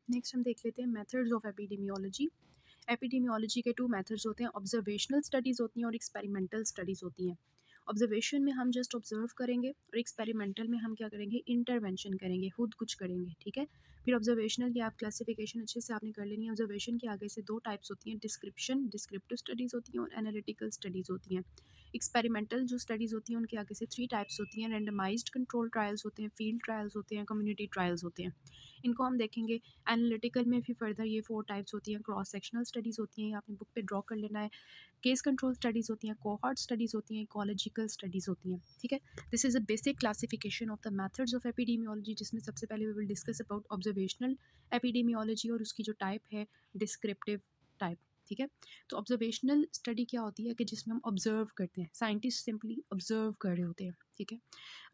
Next हम देख लेते हैं मेथड्स ऑफ एपिडेमियोलॉजी। एपिडेमियोलॉजी के 2 मेथड्स होते हैं, ऑब्जर्वेशनल स्टडीज़ होती हैं और एक्सपेरिमेंटल स्टडीज़ होती हैं। ऑब्जर्वेशन में हम जस्ट ऑब्जर्व करेंगे और एक्सपेरिमेंटल में हम क्या करेंगे, इंटरवेंशन करेंगे, खुद कुछ करेंगे, ठीक है। फिर ऑब्जर्वेशनल की आप क्लासिफिकेशन अच्छे से आपने कर लेनी है। ऑब्जर्वेशन के आगे से 2 टाइप्स होती हैं, डिस्क्रिप्शन डिस्क्रिप्टिव स्टडीज़ होती हैं और एनालिटिकल स्टडीज़ होती हैं। एक्सपेरिमेंटल जो स्टडीज़ होती हैं उनके आगे से 3 टाइप्स होती हैं, रैंडमाइज्ड कंट्रोल ट्रायल्स होते हैं, फील्ड ट्रायल्स होते हैं, कम्युनिटी ट्रायल्स होते हैं। इनको हम देखेंगे। एनालिटिकल में भी फर्दर ये 4 टाइप्स होती हैं, क्रॉस सेक्शनल स्टडीज़ होती हैं, ये आपने बुक पे ड्रॉ कर लेना है। केस कंट्रोल स्टडीज़ होती हैं, कोहॉर्ट स्टडीज़ होती हैं, इकोलॉजिकल स्टडीज़ होती हैं, ठीक है। This is a basic classification of the methods of epidemiology, जिसमें सबसे पहले we will discuss about observational epidemiology और उसकी जो टाइप है डिस्क्रिप्टिव टाइप, ठीक है। तो ऑब्जर्वेशनल स्टडी क्या होती है कि जिसमें हम ऑब्जर्व करते हैं, साइंटिस्ट सिंपली ऑब्जर्व कर रहे होते हैं, ठीक है।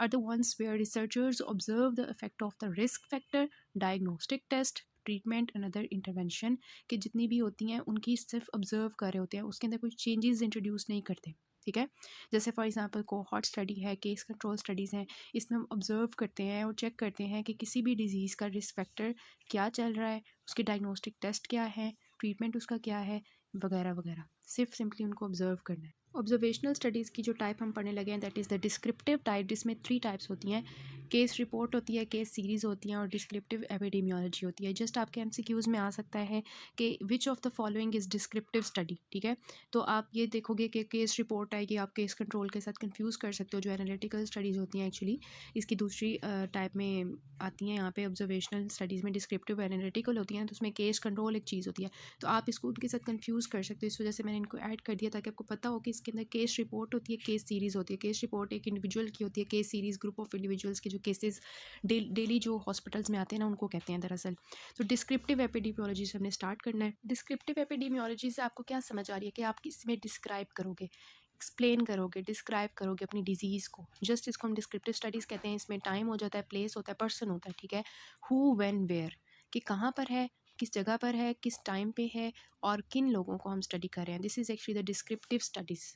Are the ones where researchers observe the effect of the risk factor, diagnostic test, treatment and other intervention, कि जितनी भी होती हैं उनकी सिर्फ ऑब्जर्व कर रहे होते हैं, उसके अंदर कुछ चेंजेस इंट्रोड्यूस नहीं करते, ठीक है। जैसे फॉर एग्जांपल कोहॉर्ट स्टडी है, केस कंट्रोल स्टडीज़ हैं, इसमें हम ऑब्जर्व करते हैं और चेक करते हैं कि किसी भी डिजीज़ का रिस्क फैक्टर क्या चल रहा है, उसके डायग्नोस्टिक टेस्ट क्या है, ट्रीटमेंट उसका क्या है, वगैरह वगैरह। सिर्फ सिंपली उनको ऑब्जर्व करना है। ऑब्जर्वेशनल स्टडीज़ की जो टाइप हम पढ़ने लगे हैं that is the descriptive type, जिसमें 3 टाइप्स होती हैं, केस रिपोर्ट होती है, केस सीरीज़ होती हैं और डिस्क्रिप्टिव एपिडेमियोलॉजी होती है। जस्ट आपके एमसीक्यूज़ में आ सकता है कि which of the following is descriptive study, ठीक है। तो आप ये देखोगे कि केस रिपोर्ट आएगी, आप केस कंट्रोल के साथ कंफ्यूज कर सकते हो, जो एनालिटिकल स्टडीज़ होती हैं एक्चुअली इसकी दूसरी टाइप में आती हैं। यहाँ पे ऑब्जर्वेशनल स्टडीज़ में डिस्क्रिप्टिव एनालिटिकल होती हैं, तो उसमें केस कंट्रोल एक चीज़ होती है, तो आप इसको उनके साथ कंफ्यूज कर सकते हो। इस वजह से मैंने इनको ऐड कर दिया ताकि आपको पता हो कि इसके अंदर केस रिपोर्ट होती है, केस सीरीज़ होती है। केस रिपोर्ट एक इंडिविजुअल की होती है, case series group of individuals के जो केसेस डेली जो हॉस्पिटल्स में आते हैं ना, उनको कहते हैं दरअसल। तो डिस्क्रिप्टिव एपिडेमियोलॉजी से हमने स्टार्ट करना है। डिस्क्रिप्टिव एपिडेमियोलॉजी से आपको क्या समझ आ रही है कि आप इसमें डिस्क्राइब करोगे, एक्सप्लेन करोगे, डिस्क्राइब करोगे अपनी डिजीज़ को। जस्ट इसको हम डिस्क्रिप्टिव स्टडीज़ कहते हैं। इसमें टाइम हो जाता है, प्लेस होता है, पर्सन होता है, ठीक है। हु व्हेन वेयर, कि कहाँ पर है, किस जगह पर है, किस टाइम पे है और किन लोगों को हम स्टडी कर रहे हैं। This is actually the descriptive studies.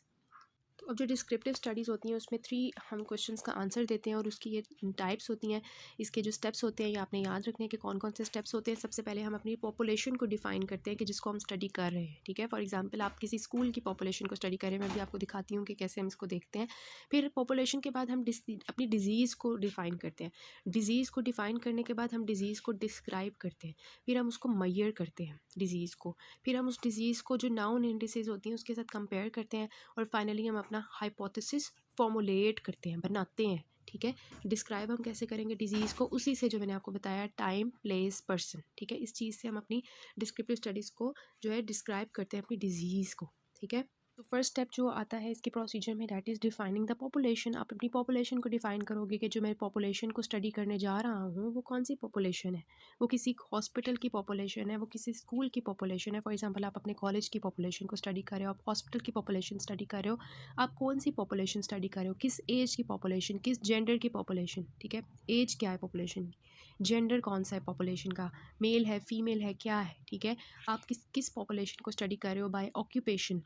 तो अब जो डिस्क्रिप्टिव स्टडीज़ होती हैं उसमें 3 हम क्वेश्चंस का आंसर देते हैं और उसकी ये टाइप्स होती हैं। इसके जो स्टेप्स होते हैं ये आपने याद रखने हैं कि कौन कौन से स्टेप्स होते हैं। सबसे पहले हम अपनी पॉपुलेशन को डिफ़ाइन करते हैं कि जिसको हम स्टडी कर रहे हैं, ठीक है। फॉर एग्जांपल आप किसी स्कूल की पॉपुलेशन को स्टडी कर रहे हैं, मैं भी आपको दिखाती हूँ कि कैसे हम इसको देखते हैं। फिर पॉपुलेशन के बाद हम अपनी डिज़ीज़ को डिफ़ाइन करते हैं। डिज़ीज़ को डिफ़ाइन करने के बाद हम डिज़ीज़ को डिस्क्राइब करते हैं। फिर हम उसको मेजर करते हैं डिज़ीज़ को। फिर हम उस डिज़ीज़ को जो नाउन इंडिसेस होती हैं उसके साथ कंपेयर करते हैं और फाइनली हम अपना हाइपोथेसिस फॉर्मुलेट करते हैं, बनाते हैं, ठीक है। डिस्क्राइब हम कैसे करेंगे डिजीज़ को, उसी से जो मैंने आपको बताया, टाइम, प्लेस, पर्सन, ठीक है। इस चीज़ से हम अपनी डिस्क्रिप्टिव स्टडीज़ को जो है डिस्क्राइब करते हैं अपनी डिजीज़ को, ठीक है। तो फर्स्ट स्टेप जो आता है इसके प्रोसीजर में that is defining the population. आप अपनी पॉपुलेशन को डिफाइन करोगे कि जो मैं पॉपुलेशन को स्टडी करने जा रहा हूँ वो कौन सी पॉपुलेशन है। वो किसी हॉस्पिटल की पॉपुलेशन है, वो किसी स्कूल की पॉपुलेशन है। फॉर एग्जांपल आप अपने कॉलेज की पॉपुलेशन को स्टडी कर रहे हो, आप हॉस्पिटल की पॉपुलेशन स्टडी कर रहे हो, आप कौन सी पॉपुलेशन स्टडी कर रहे हो, किस एज की पॉपुलेशन, किस जेंडर की पॉपुलेशन, ठीक है। एज क्या है पॉपुलेशन की, जेंडर कौन सा है पॉपुलेशन का, मेल है, फीमेल है, क्या है, ठीक है। आप किस किस पॉपुलेशन को स्टडी कर रहे हो बाय ऑक्यूपेशन,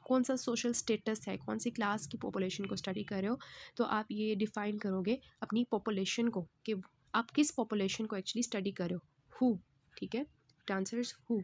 कौन सा सोशल स्टेटस है, कौन सी क्लास की पॉपुलेशन को स्टडी कर रहे हो। तो आप ये डिफ़ाइन करोगे अपनी पॉपुलेशन को कि आप किस पॉपुलेशन को एक्चुअली स्टडी कर रहे हो, हु, ठीक है। आंसर्स हु,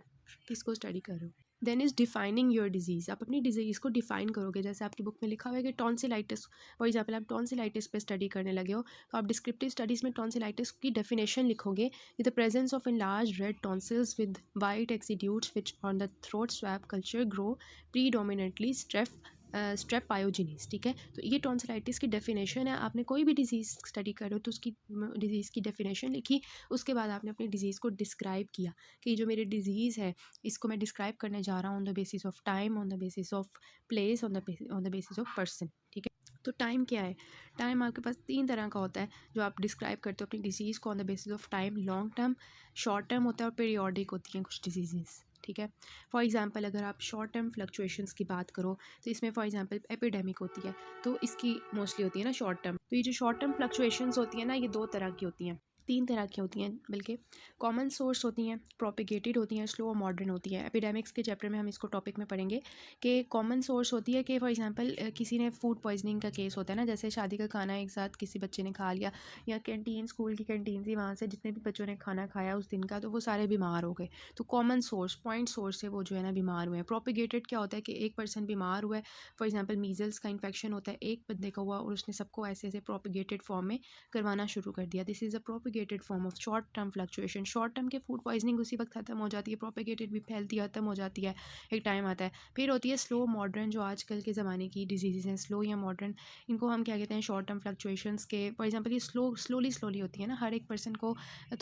किसको स्टडी कर रहे हो। Then is defining your disease. आप अपनी डिजीज़ को डिफाइन करोगे, जैसे आपकी बुक में लिखा हुआ है कि टॉन्सिलाइटिस, फॉर एग्जांपल आप टॉन्सिलाइटिस पे स्टडी करने लगे हो, तो आप डिस्क्रिप्टिव स्टडीज़ में टॉन्सिलाइटिस की डेफिनेशन लिखोगे, the presence of enlarged red tonsils with white exudates which on the throat swab culture grow predominantly strep pyogenes, ठीक है। तो ये टॉन्सिलाइटिस की डेफिनेशन है। आपने कोई भी डिजीज़ स्टडी कर रहे हो तो उसकी डिजीज़ की डेफिनेशन लिखी, उसके बाद आपने अपनी डिजीज़ को डिस्क्राइब किया कि जो मेरी डिजीज़ है इसको मैं डिस्क्राइब करने जा रहा हूँ on the basis of time, on the basis of place, on the basis of person, ठीक है। तो टाइम क्या है, टाइम आपके पास 3 तरह का होता है जो आप डिस्क्राइब करते हो अपनी डिजीज़ को on the basis of time. Long term, short term होता है और पीरियोडिक होती हैं कुछ डिजीज़, ठीक है। फॉर एग्जांपल अगर आप शॉर्ट टर्म फ्लक्चुएशंस की बात करो तो इसमें फॉर एग्जांपल एपिडेमिक होती है, तो इसकी मोस्टली होती है ना शॉर्ट टर्म। तो ये जो शॉर्ट टर्म फ्लक्चुएशंस होती है ना, ये 2 तरह की होती हैं। तीन तरह की होती हैं, बल्कि कॉमन सोर्स होती हैं, प्रोपिगेटेड होती हैं, स्लो और मॉडर्न होती हैं। एपिडेमिक्स के चैप्टर में हम इसको टॉपिक में पढ़ेंगे कि कॉमन सोर्स होती है कि फॉर एग्जांपल किसी ने फूड पॉइजनिंग का केस होता है ना, जैसे शादी का खाना एक साथ किसी बच्चे ने खा लिया, या कैंटीन, स्कूल की कैंटीन थी, वहाँ से जितने भी बच्चों ने खाना खाया उस दिन का, तो वो सारे बीमार हो गए। तो कॉमन सोर्स, पॉइंट सोर्स से वो जो है ना बीमार हुए हैं। प्रोपिगेटेड क्या होता है कि एक पर्सन बीमार हुआ है, फॉर एग्जाम्पल मीजल्स का इन्फेक्शन होता है, एक बंदे का हुआ और उसने सबको ऐसे ऐसे प्रोपिगेटेड फॉर्म में करवाना शुरू कर दिया। This is a propagated form of short term fluctuation. Short term के फूड पॉइजनिंग उसी वक्त ख़त्म हो जाती है, प्रोपिगेटेड भी फैलती है, ख़त्म हो जाती है, एक टाइम आता है। फिर होती है स्लो मॉडर्न, जो आजकल के ज़माने की डिजीज़ हैं, स्लो या मॉडर्न, इनको हम क्या कहते हैं, शॉर्ट टर्म फ्लक्चुएशंस के। फॉर एग्जांपल ये स्लोली होती है ना, हर एक पर्सन को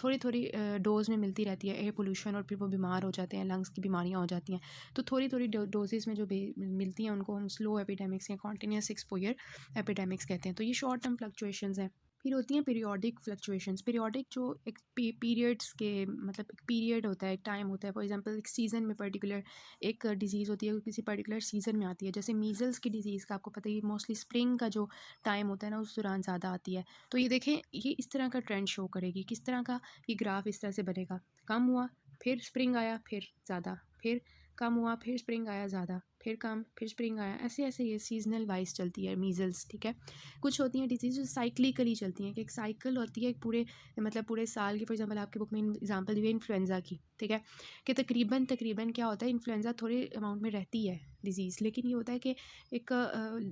थोड़ी थोड़ी डोज में मिलती रहती है एयर पोल्यूशन, और फिर वो बीमार हो जाते हैं, लंग्स की बीमारियाँ हो जाती हैं। तो थोड़ी थोड़ी डोजेज़ में जो मिलती हैं उनको हम स्लो एपिडेमिक्स या कॉन्टीन्यूस एक्सपोजर एपिडेमिक्स कहते हैं। तो ये शॉर्ट टर्म फ्लक्चुएशंस हैं। फिर होती हैं पीरियोडिक फ्लक्चुएशंस। पीरियोडिक जो एक पीरियड्स के, मतलब एक पीरियड होता है, एक टाइम होता है। फॉर एग्जांपल एक सीज़न में पर्टिकुलर एक डिज़ीज़ होती है, किसी पर्टिकुलर सीज़न में आती है। जैसे मीज़ल्स की डिज़ीज़ का आपको पता ही, मोस्टली स्प्रिंग का जो टाइम होता है ना, उस दौरान ज़्यादा आती है। तो ये देखें, ये इस तरह का ट्रेंड शो करेगी, किस तरह का ये ग्राफ इस तरह से बनेगा, कम हुआ, फिर स्प्रिंग आया, फिर ज़्यादा, फिर कम हुआ, फिर स्प्रिंग आया ज़्यादा, फिर कम, फिर स्प्रिंग आया, ऐसे ऐसे ये सीजनल वाइज चलती है मीज़ल्स, ठीक है। कुछ होती हैं डिजीज़ जो साइक्लिकली चलती हैं, कि एक साइकिल होती है, एक पूरे, मतलब पूरे साल की। फॉर एग्जांपल आपके बुक में एग्जांपल दी है इन्फ्लुएंज़ा की, ठीक है, कि तकरीबन तकरीबन क्या होता है, इन्फ्लुएंज़ा थोड़े अमाउंट में रहती है डिज़ीज़, लेकिन ये होता है कि एक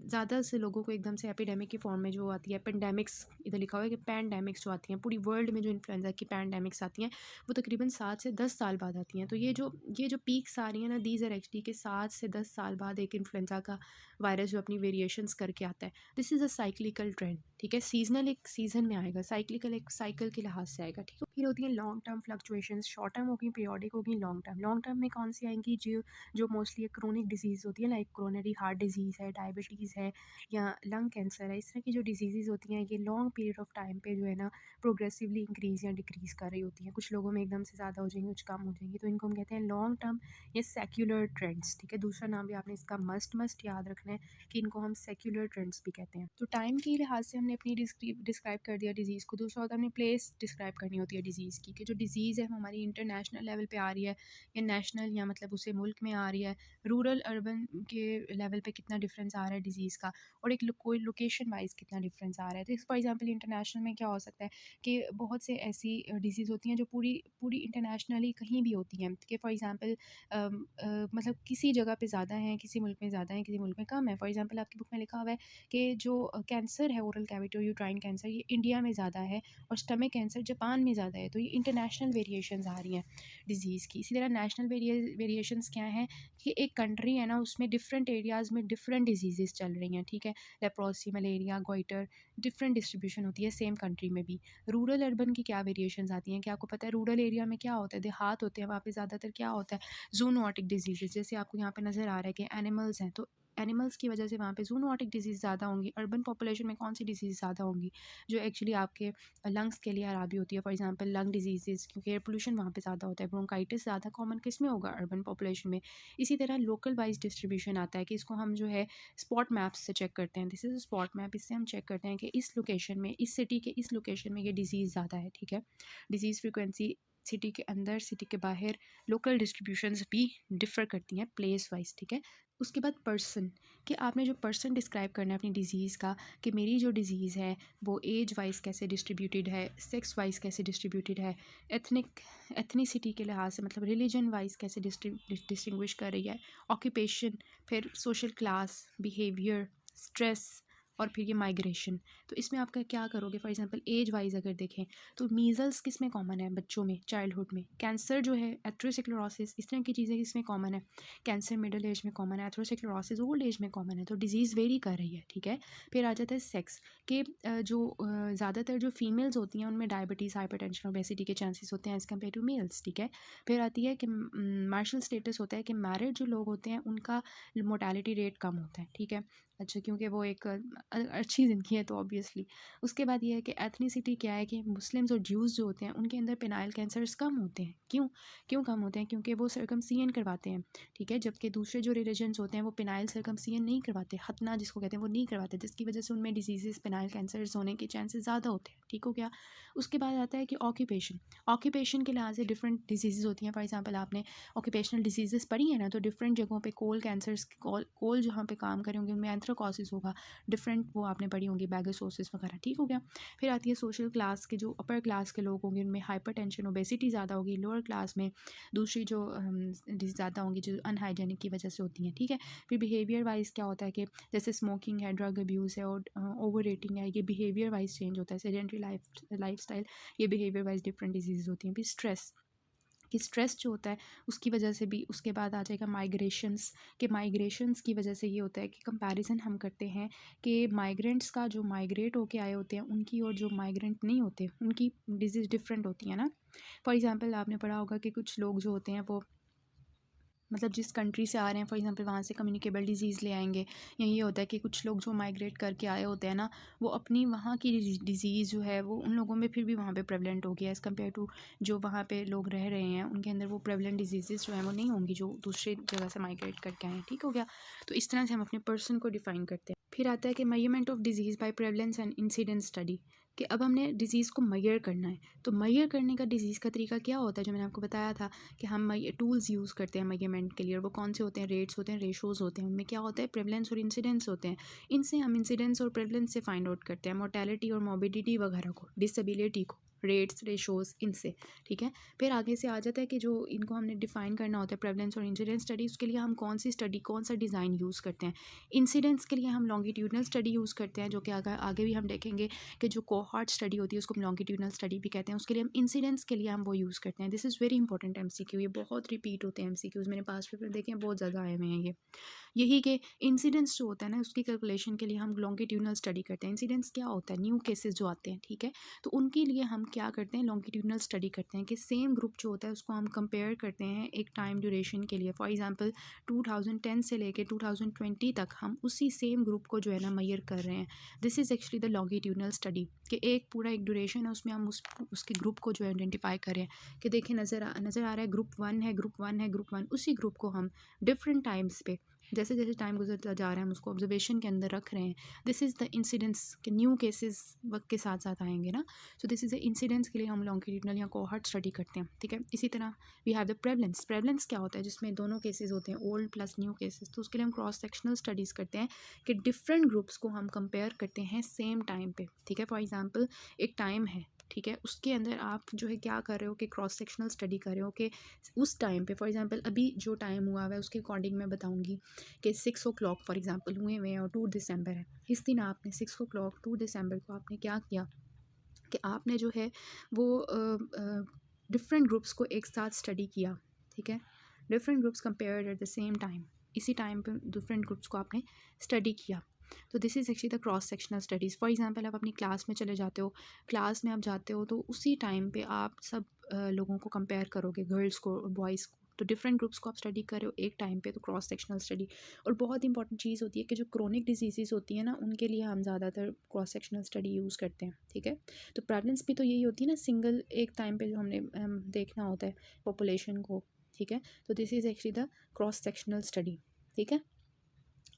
ज़्यादा से लोगों को एकदम से एपिडेमिक की फॉर्म में जो आती है, पेंडेमिक्स इधर लिखा हुआ है कि पैंडेमिक्स जो आती हैं पूरी वर्ल्ड में, जो इन्फ्लुएंज़ा की पैंडेमिक्स आती हैं, वो तकरीबन 7 से 10 साल बाद आती हैं। तो ये जो पीक्स आ रही हैं ना, दीज आर एक्चुअली के 7 से 10 साल बाद एक इन्फ्लुएंज़ा का वायरस जो अपनी वेरिएशंस करके आता है। This is a cyclical trend, ठीक है। सीजनल एक सीजन में आएगा, साइक्लिकल एक साइकिल के लिहाज से आएगा, ठीक है। फिर होती है long term fluctuations. Short term होगी, पीरियोडिक होगी, लॉन्ग टर्म। लॉन्ग टर्म में कौन सी आएंगी, जो जो मोस्टली क्रोनिक डिजीज़ होती है, लाइक क्रोनरी हार्ट डिजीज़ है, डायबिटीज़ है, या लंग कैंसर है। इस तरह की जो डिजीज़ होती हैं, ये लॉन्ग पीरियड ऑफ टाइम पे जो है ना प्रोग्रेसिवली इंक्रीज़ या डिक्रीज़ कर रही होती हैं। कुछ लोगों में एकदम से ज़्यादा हो जाएंगी, कुछ कम हो जाएंगी, तो इनको हम कहते हैं लॉन्ग टर्म या सेक्युलर ट्रेंड्स, ठीक है। दूसरा नाम भी आपने इसका मस्ट याद रखना है कि इनको हम सेक्युलर ट्रेंड्स भी कहते हैं। तो टाइम के लिहाज से हमने अपनी डिस्क्राइब कर दिया डिज़ीज़ को। दूसरा होता है हमने प्लेस डिस्क्राइब करनी होती है डिज़ीज़ की, कि जो डिज़ीज़ है वो हमारी इंटरनेशनल लेवल पे आ रही है, या नेशनल, या मतलब उसे मुल्क में आ रही है, रूरल अर्बन के लेवल पे कितना डिफरेंस आ रहा है डिज़ीज़ का, और एक कोई लोकेशन वाइज कितना डिफरेंस आ रहा है। तो फॉर एग्जांपल इंटरनेशनल में क्या हो सकता है कि बहुत से ऐसी डिज़ीज़ होती हैं जो पूरी पूरी इंटरनेशनली कहीं भी होती हैं, कि फॉर एग्जांपल मतलब किसी जगह पे ज़्यादा हैं, किसी मुल्क में ज़्यादा हैं, किसी मुल्क में कम है। फॉर एग्जांपल आपकी बुक में लिखा हुआ है कि जो कैंसर है, ओरल कैविटी और यूट्राइन कैंसर, ये इंडिया में ज़्यादा है, और स्टमक कैंसर जापान में ज़्यादा है। तो ये इंटरनेशनल वेरिएशंस आ रही हैं डिज़ीज़ की। इसी तरह नेशनल वेरिएशंस क्या हैं, कि एक कंट्री है ना, उसमें डिफरेंट एरियाज़ में डिफरेंट डिजीज़ चल रही हैं, ठीक है। Leprosy, malaria, goitre, different distribution होती है सेम कंट्री में भी। रूरल अर्बन की क्या वेरिएशंस आती हैं, क्या आपको पता है रूरल एरिया में क्या होता है, देहात होते हैं, वहाँ पे ज़्यादातर क्या होता है, ज़ूनोटिक डिजीज़। जैसे आपको यहाँ पे नज़र आ रहा है कि एनिमल्स हैं, तो एनिमल्स की वजह से वहाँ पे ज़ूनोटिक डिजीज़ ज़्यादा होंगी। अर्बन पॉपुलेशन में कौन सी डिजीज़ ज़्यादा होंगी, जो एक्चुअली आपके लंग्स के लिए खराबी होती है। फॉर एग्जांपल लंग डिजीज़, क्योंकि एयर पोल्यूशन वहाँ पे ज़्यादा होता है। ब्रोंकाइटिस ज़्यादा कॉमन किस में होगा, अर्बन पॉपुलेशन में। इसी तरह लोकल वाइज डिस्ट्रीब्यूशन आता है, कि इसको हम जो है स्पॉट मैप्स से चेक करते हैं। दिस इज़ स्पॉट मैप, इससे हम चेक करते हैं कि इस लोकेशन में, इस सिटी के इस लोकेशन में ये डिज़ीज़ ज़्यादा है, ठीक है। डिज़ीज़ फ्रिक्वेंसी सिटी के अंदर, सिटी के बाहर, लोकल डिस्ट्रीब्यूशंस भी डिफ़र करती हैं प्लेस वाइज, ठीक है। उसके बाद पर्सन, कि आपने जो पर्सन डिस्क्राइब करना है अपनी डिज़ीज़ का, कि मेरी जो डिज़ीज़ है वो एज वाइज कैसे डिस्ट्रीब्यूटेड है, सेक्स वाइज कैसे डिस्ट्रीब्यूटेड है, एथनिसिटी के लिहाज से, मतलब रिलीजन वाइज कैसे डिस्टिंग्विश कर रही है, ऑक्यूपेशन, फिर सोशल क्लास, बिहेवियर, स्ट्रेस, और फिर ये माइग्रेशन। तो इसमें आपका क्या करोगे, फॉर एग्जांपल एज वाइज अगर देखें तो मीज़ल्स किस में कॉमन है, बच्चों में, चाइल्डहुड में। कैंसर जो है, एथरोस्क्लेरोसिस, इस तरह की चीज़ें किसमें कॉमन है, कैंसर मिडिल एज में कॉमन है, एथरोस्क्लेरोसिस ओल्ड एज में कॉमन है। तो डिजीज़ वेरी कर रही है, ठीक है। फिर आ जाता है सेक्स, के जो ज़्यादातर जो फीमेल्स होती हैं उनमें डायबिटीज़, हाइपरटेंशन, ओबेसिटी के चांसेस होते हैं एज़ कम्पेयर टू मेल्स, ठीक है। फिर आती है कि मार्शल स्टेटस होता है, कि मैरिड जो लोग होते हैं उनका मोर्टेलिटी रेट कम होता है, ठीक है। अच्छा, क्योंकि वो एक अच्छी ज़िंदगी है, तो ऑब्वियसली। उसके बाद ये है कि एथनिसिटी क्या है, कि मुस्लिम्स और ज्यूज़ जो होते हैं उनके अंदर पेनाइल कैंसर्स कम होते हैं। क्यों क्यों कम होते हैं, क्योंकि वो सर्कमसिजन करवाते हैं, ठीक है। जबकि दूसरे जो रिलीजन्स होते हैं वो पेनाइल सर्कमसिजन नहीं करवाते, खतना जिसको कहते हैं, वो नहीं करवाते, जिसकी वजह से उनमें डिजीज़, पेनाइल कैंसर्स होने के चांसेस ज़्यादा होते हैं। ठीक हो गया। उसके बाद आता है कि ऑक्यूपेशन के लिहाज से डिफरेंट डिजीज़ होती हैं। फॉर एग्जांपल आपने ऑक्यूपेशनल डिजीज़ेस पढ़ी है ना, तो डिफरेंट जगहों पे कोल कैंसर्स कोल जहाँ पे काम कर रहे होंगे उनमें एंथ्राकोसिस होगा, डिफरेंट वो आपने पढ़ी होंगी, बैगोसोसिस वगैरह, ठीक हो गया। फिर आती है सोशल क्लास के, जो अपर क्लास के लोग होंगे उनमें हाइपरटेंशन ओबेसिटी ज़्यादा होगी, लोअर क्लास में दूसरी जो डिजीज़ ज़्यादा होंगी जो अनहाइजेनिक की वजह से होती हैं, ठीक है। फिर बिहेवियर वाइज क्या होता है कि जैसे स्मोकिंग है, ड्रग अब्यूज़ है और ओवर रेटिंग है, ये बिहेवियर वाइज चेंज होता है। सेडेंटरी लाइफस्टाइल, ये बिहेवियर वाइज डिफरेंट डिजीज़ होती हैं। फिर स्ट्रेस जो होता है उसकी वजह से भी। उसके बाद आ जाएगा माइग्रेशंस की वजह से ये होता है कि कंपैरिजन हम करते हैं कि माइग्रेंट्स का, जो माइग्रेट होके आए होते हैं उनकी और जो माइग्रेंट नहीं होते उनकी डिजीज़ डिफरेंट होती है ना। फॉर एग्जांपल आपने पढ़ा होगा कि कुछ लोग जो होते हैं वो मतलब जिस कंट्री से आ रहे हैं फॉर एग्जांपल वहाँ से कम्युनिकेबल डिजीज़ ले आएंगे, या ये होता है कि कुछ लोग जो माइग्रेट करके आए होते हैं ना, वो अपनी वहाँ की डिज़ीज़ जो है वो उन लोगों में फिर भी वहाँ पे प्रेवलेंट होगी एज़ कम्पेयर टू जो वहाँ पे लोग रह रहे हैं, उनके अंदर वो प्रेवलेंट डिजीज़ जो है वो नहीं होंगी जो दूसरी जगह से माइग्रेट करके आए हैं, ठीक हो गया। तो इस तरह से हम अपने पर्सन को डिफ़ाइन करते हैं। फिर आता है कि measurement of disease by prevalence and incidence study, कि अब हमने डिज़ीज़ को मेजर करना है। तो मेजर करने का डिज़ीज़ का तरीका क्या होता है, जो मैंने आपको बताया था कि हम टूल्स यूज़ करते हैं मेजरमेंट के लिए, और वो कौन से होते हैं, रेट्स होते हैं, रेशोज़ होते हैं, उनमें क्या होता है, प्रेवलेंस और इंसिडेंस होते हैं। इनसे हम इंसिडेंस और प्रेवलेंस से फाइंड आउट करते हैं मोर्टेलिटी और मोर्बिडिटी वगैरह को, डिसेबिलिटी को, रेट्स रेशोज़ इनसे, ठीक है। फिर आगे से आ जाता है कि जो इनको हमने डिफ़ाइन करना होता है प्रेवलेंस और इंसिडेंस स्टडी, उसके लिए हम कौन सी स्टडी, कौन सा डिज़ाइन यूज़ करते हैं। इंसिडेंस के लिए हम लॉन्गिट्यूडनल स्टडी यूज़ करते हैं, जो कि आगे भी हम देखेंगे कि जो कोहॉर्ट स्टडी होती है उसको हम लॉन्गिट्यूडनल स्टडी भी कहते हैं। उसके लिए हम इंसिडेंस के लिए हम वो यूज़ करते हैं। This is very important MCQ, ये बहुत रिपीट होते हैं एमसीक्यूज़, मैंने पास्ट पेपर देखे हैं बहुत ज़्यादा आए हुए हैं ये। यही कि इंसिडेंस जो होता है ना उसकी कैलकुलेशन के लिए हम लॉन्गिट्यूडनल स्टडी करते हैं। इंसिडेंस क्या होता है, न्यू केसेस जो आते हैं, ठीक है, तो उनके लिए हम क्या करते हैं, लॉन्गिट्यूडनल स्टडी करते हैं कि सेम ग्रुप जो होता है उसको हम कंपेयर करते हैं एक टाइम ड्यूरेशन के लिए। फॉर एग्जांपल 2010 से लेके 2020 तक हम उसी सेम ग्रुप को जो है ना मेजर कर रहे हैं। This is actually the longitudinal study, कि एक पूरा एक ड्यूरेशन है उसमें हम उसके ग्रुप को जो है आइडेंटिफाई करें कि देखिए नज़र आ रहा है ग्रुप वन, उसी ग्रुप को हम डिफरेंट टाइम्स पे जैसे जैसे टाइम गुजरता जा रहा है हम उसको ऑब्जर्वेशन के अंदर रख रहे हैं। दिस इज़ द इंसिडेंस के न्यू केसेस वक्त के साथ साथ आएंगे ना, so this is the incidence के लिए हम लॉन्गिट्यूडनल या कोहॉर्ट स्टडी करते हैं, ठीक है। इसी तरह वी हैव द प्रेवलेंस क्या होता है जिसमें दोनों केसेस होते हैं, ओल्ड प्लस न्यू केसेस, तो उसके लिए हम क्रॉस सेक्शनल स्टडीज़ करते हैं कि डिफरेंट ग्रुप्स को हम कंपेयर करते हैं सेम टाइम पे, ठीक है। फॉर एग्जांपल एक टाइम है, ठीक है, उसके अंदर आप जो है क्या कर रहे हो कि क्रॉस सेक्शनल स्टडी कर रहे हो कि उस टाइम पे, फॉर एग्जांपल अभी जो टाइम हुआ हुआ है उसके अकॉर्डिंग मैं बताऊंगी कि 6 o'clock फॉर एग्जांपल हुए हुए हैं और 2 दिसंबर है। इस दिन आपने 6 o'clock 2 दिसंबर को आपने क्या किया कि आपने जो है वो डिफरेंट ग्रुप्स को एक साथ स्टडी किया, ठीक है। Different groups compared at the same time, इसी टाइम पे डिफरेंट ग्रुप्स को आपने स्टडी किया। तो this is actually the cross sectional studies. For example आप अपनी क्लास में चले जाते हो, क्लास में आप जाते हो तो उसी टाइम पे आप सब लोगों को कंपेयर करोगे, गर्ल्स को और बॉयज़ को, तो डिफरेंट ग्रुप्स को आप स्टडी कर रहे हो एक टाइम पे, तो क्रॉस सेक्शनल स्टडी। और बहुत इंपॉर्टेंट चीज़ होती है कि जो क्रोनिक डिजीज़ होती है ना उनके लिए हम ज़्यादातर क्रॉस सेक्शनल स्टडी यूज़ करते हैं, ठीक है। तो प्रेवलेंस भी तो यही होती है ना, सिंगल एक टाइम पे जो हमने देखना होता है पॉपुलेशन को, ठीक है। तो this is actually the cross sectional study, ठीक है।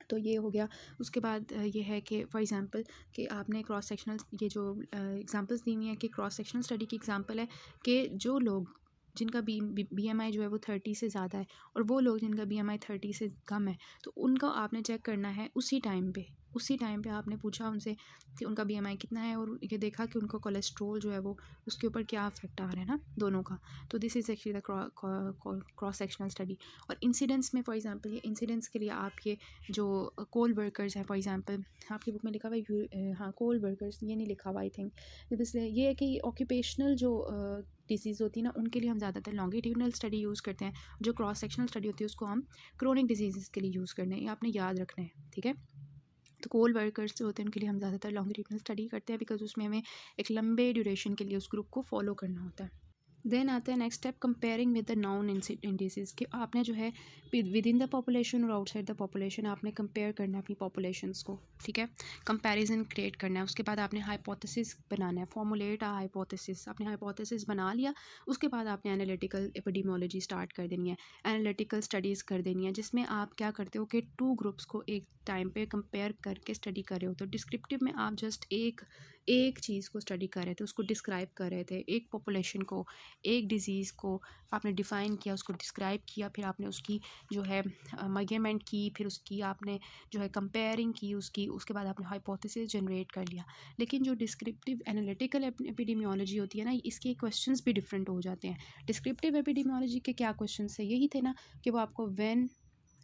तो ये हो गया। उसके बाद ये है कि फॉर एग्जांपल कि आपने क्रॉस सेक्शनल, ये जो एग्जांपल्स दी हुई हैं कि क्रॉस सेक्शनल स्टडी की एग्जांपल है कि जो लोग जिनका बीएमआई जो है वो 30 से ज़्यादा है और वो लोग जिनका बीएमआई 30 से कम है, तो उनका आपने चेक करना है उसी टाइम पे आपने पूछा उनसे कि उनका बीएमआई कितना है, और ये देखा कि उनका कोलेस्ट्रोल जो है वो उसके ऊपर क्या इफेक्ट आ रहा है ना दोनों का। तो this is actually the cross sectional study. और इंसिडेंट्स में फॉर एग्जांपल ये इंसिडेंट्स के लिए आप ये जो कोल वर्कर्स हैं, फॉर एग्जांपल आपकी बुक में लिखा हुआ है हाँ कोल वर्कर्स, ये नहीं लिखा हुआ आई थिंक, इसलिए ये है कि ऑक्यूपेशनल जो डिजीज़ होती है ना उनके लिए हम ज़्यादातर लॉन्गिट्यूडनल स्टडी यूज़ करते हैं, जो क्रॉस सेक्शनल स्टडी होती है उसको हम क्रोनिक डिजीज़ के लिए यूज़ करते हैं, ये आपने याद रखना है, ठीक है। तो कोल वर्कर्स जो होते हैं उनके लिए हम ज़्यादातर लॉन्गिट्यूडनल स्टडी करते हैं, बिकॉज उसमें हमें एक लंबे ड्यूरेशन के लिए उस ग्रुप को फॉलो करना होता है। देन आता है next step comparing with the non indices, कि आपने जो है विद इन द पॉपुलेशन और आउटसाइड द पॉपुलेशन आपने कंपेयर करना है अपनी पॉपुलेशंस को, ठीक है। कंपैरिजन क्रिएट करना है। उसके बाद आपने हाइपोथेसिस बनाना है, फॉर्मुलेट अ हाइपोथेसिस। आपने हाइपोथेसिस बना लिया, उसके बाद आपने एनालिटिकल एपिडेमियोलॉजी स्टार्ट कर देनी है, एनालिटिकल स्टडीज़ कर देनी है, जिसमें आप क्या करते हो कि 2 ग्रुप्स को एक टाइम पे कंपेयर करके स्टडी कर रहे हो। तो डिस्क्रिप्टिव में आप जस्ट एक एक चीज़ को स्टडी कर रहे थे, उसको डिस्क्राइब कर रहे थे, एक पॉपुलेशन को, एक डिज़ीज़ को आपने डिफ़ाइन किया, उसको डिस्क्राइब किया, फिर आपने उसकी जो है मेजरमेंट की, फिर उसकी आपने जो है कंपेयरिंग की उसकी, उसके बाद आपने हाइपोथेसिस जनरेट कर लिया। लेकिन जो डिस्क्रिप्टिव एनालिटिकल एपिडेमियोलॉजी होती है ना, इसके क्वेश्चंस भी डिफरेंट हो जाते हैं। डिस्क्रिप्टिव एपिडेमियोलॉजी के क्या क्वेश्चन थे? यही थे ना कि वो आपको व्हेन,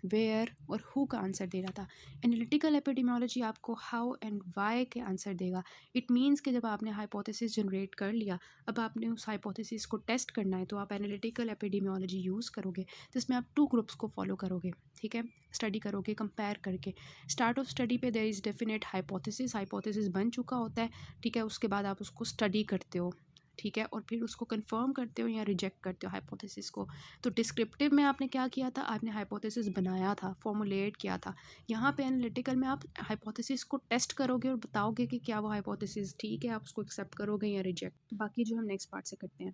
वेयर और हु का आंसर दे रहा था। एनालिटिकल एपिडेमियोलॉजी आपको हाउ एंड वाई के आंसर देगा। इट मीन्स कि जब आपने हाइपोथेसिस जनरेट कर लिया, अब आपने उस हाइपोथेसिस को टेस्ट करना है, तो आप एनालिटिकल एपिडेमियोलॉजी यूज़ करोगे, जिसमें आप 2 ग्रुप्स को फॉलो करोगे, ठीक है? स्टडी करोगे कंपेयर करके। स्टार्ट ऑफ स्टडी पे there is definite hypothesis, hypothesis बन चुका होता है, ठीक है? उसके बाद आप उसको स्टडी करते हो, ठीक है? और फिर उसको कन्फर्म करते हो या रिजेक्ट करते हो हाइपोथेसिस को। तो डिस्क्रिप्टिव में आपने क्या किया था? आपने हाइपोथेसिस बनाया था, फॉर्मुलेट किया था। यहाँ पे एनालिटिकल में आप हाइपोथेसिस को टेस्ट करोगे और बताओगे कि क्या वो हाइपोथेसिस ठीक है, आप उसको एक्सेप्ट करोगे या रिजेक्ट। बाकी जो हम नेक्स्ट पार्ट से करते हैं।